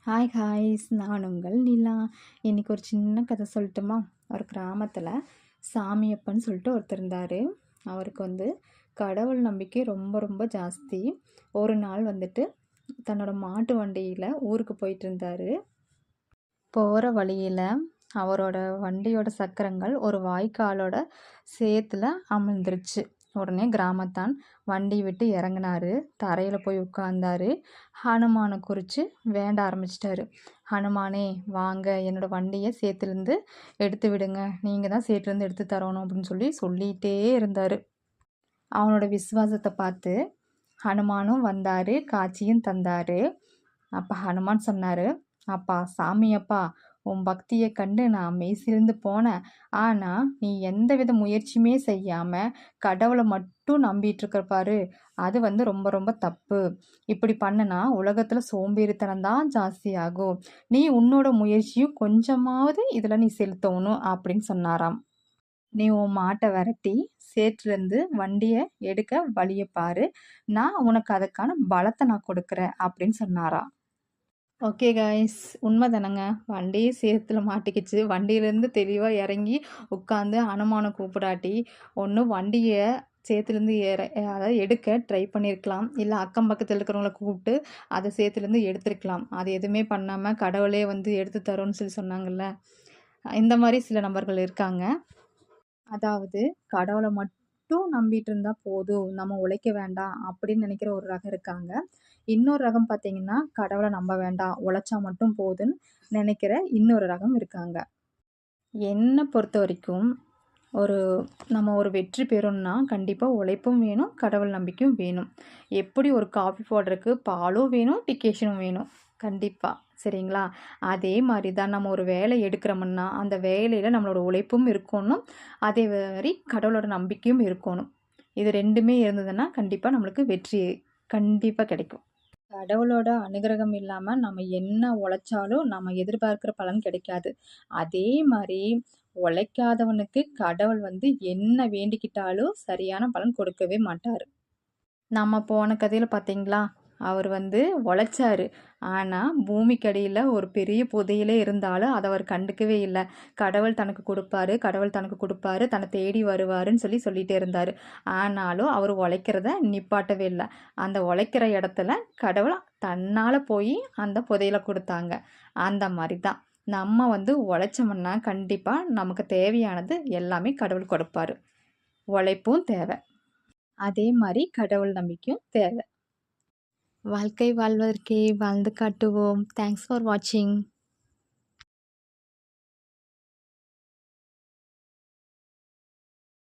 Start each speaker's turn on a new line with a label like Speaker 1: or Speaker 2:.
Speaker 1: Hi ஹாய்ஸ், நான் உங்கள் நிலா. இன்றைக்கி ஒரு சின்ன கதை சொல்லட்டுமா? ஒரு கிராமத்தில் சாமியப்பன்னு சொல்லிட்டு ஒருத்தர் இருந்தார். அவருக்கு கடவுள் நம்பிக்கை ரொம்ப ரொம்ப ஜாஸ்தி. ஒரு நாள் தன்னோட மாட்டு வண்டியில் ஊருக்கு போயிட்டு இருந்தார். போகிற வழியில் அவரோட வண்டியோட சக்கரங்கள் ஒரு வாய்க்காலோட சேத்துல அமிழ்ந்துருச்சு. உடனே கிராமத்தான் வண்டி விட்டு இறங்கினாரு. தரையில் போய் உட்கார்ந்தாரு. ஹனுமானை குறித்து வேண்ட ஆரம்பிச்சிட்டாரு. ஹனுமானே வாங்க, என்னோடய வண்டியை சேத்துலேருந்து எடுத்து விடுங்க, நீங்கள் தான் சேத்துலேருந்து எடுத்து தரணும் அப்படின்னு சொல்லிகிட்டே இருந்தார். அவனோட விசுவாசத்தை பார்த்து ஹனுமானும் வந்தார், காட்சியும் தந்தார். அப்போ ஹனுமான் சொன்னார், அப்பா சாமியப்பா, உன் பக்தியை கண்டு நான் மெய்சிலிருந்து போனேன். ஆனால் நீ எந்தவித முயற்சியுமே செய்யாமல் கடவுளை மட்டும் நம்பிட்டு இருக்க பாரு, அது ரொம்ப ரொம்ப தப்பு. இப்படி பண்ணுனா உலகத்தில் சோம்பேறித்தனம் தான் ஜாஸ்தி ஆகும். நீ உன்னோட முயற்சியும் கொஞ்சமாவது இதில் நீ செலுத்தணும் அப்படின்னு சொன்னாராம். நீ உன் மாட்டை விரட்டி சேற்றுலேருந்து வண்டியை எடுக்க வழியை பாரு, நான் உனக்கு அதுக்கான பலத்தை நான் கொடுக்குறேன் அப்படின்னு சொன்னாராம். ஓகே காய்ஸ், உண்மை தானேங்க. வண்டி சேத்துல மாட்டிக்கிச்சு. வண்டியிலேருந்து தெளிவாக இறங்கி உட்காந்து அனுமானை கூப்பிடாட்டி ஒன்று வண்டியை சேத்துலேருந்து அதாவது எடுக்க ட்ரை பண்ணியிருக்கலாம். இல்லை அக்கம் பக்கத்தில் இருக்கிறவங்கள கூப்பிட்டு அதை சேத்துலேருந்து எடுத்துருக்கலாம். அது எதுவுமே பண்ணாமல் கடவுளே எடுத்து தரோன்னு சொன்னாங்கல்ல. இந்த மாதிரி சில நபர்கள் இருக்காங்க. அதாவது கடவுளை மட்டும் நம்பிட்டு இருந்தால் போதும், நம்ம உழைக்க வேண்டாம் அப்படின்னு நினைக்கிற ஒரு ரகம் இருக்காங்க. இன்னொரு ரகம் பார்த்தீங்கன்னா, கடவுளை நம்ப வேண்டாம், உழைச்சா மட்டும் போதுன்னு நினைக்கிற இன்னொரு ரகம் இருக்காங்க. என்னை பொறுத்த வரைக்கும் நம்ம ஒரு வெற்றி பெறணும்னா கண்டிப்பாக உழைப்பும் வேணும், கடவுள் நம்பிக்கையும் வேணும். எப்படி ஒரு காஃபி போடுறதுக்கு பாலும் வேணும், டிகேஷனும் வேணும் கண்டிப்பாக, சரிங்களா? அதே மாதிரி தான் நம்ம ஒரு வேலை எடுக்கிறோம்னா அந்த வேலையில் நம்மளோட உழைப்பும் இருக்கணும், அதே மாதிரி கடவுளோட நம்பிக்கையும் இருக்கணும். இது ரெண்டுமே இருந்ததுன்னா கண்டிப்பாக நம்மளுக்கு வெற்றி கண்டிப்பாக கிடைக்கும். கடவுளோட அனுகிரகம் இல்லாமல் நம்ம என்ன உழைச்சாலும் நம்ம எதிர்பார்க்குற பலன் கிடைக்காது. அதே மாதிரி உழைக்காதவனுக்கு கடவுள் என்ன வேண்டிக்கிட்டாலும் சரியான பலன் கொடுக்கவே மாட்டார். நம்ம போன கதையில் பார்த்தீங்களா, அவர் உழைச்சாரு. ஆனால் பூமிக்கடியில் ஒரு பெரிய புதையிலே இருந்தாலும் அதை அவர் கண்டுக்கவே இல்லை. கடவுள் தனக்கு கொடுப்பாரு, கடவுள் தனக்கு கொடுப்பாரு, தன்னை தேடி வருவாருன்னு சொல்லிகிட்டே இருந்தார். ஆனாலும் அவர் உழைக்கிறத நிப்பாட்டவே இல்லை. அந்த உழைக்கிற இடத்துல கடவுள் தன்னால் போய் அந்த புதையில கொடுத்தாங்க. அந்த மாதிரி தான் நம்ம உழைச்சோம்னா கண்டிப்பாக நமக்கு தேவையானது எல்லாமே கடவுள் கொடுப்பாரு. உழைப்பும் தேவை, அதே மாதிரி கடவுள் நம்பிக்கையும் தேவை. வாழ்க்கை வாழ்வதற்கே வாழ்ந்து காட்டுவோம். தேங்க்ஸ் ஃபார் வாட்சிங்.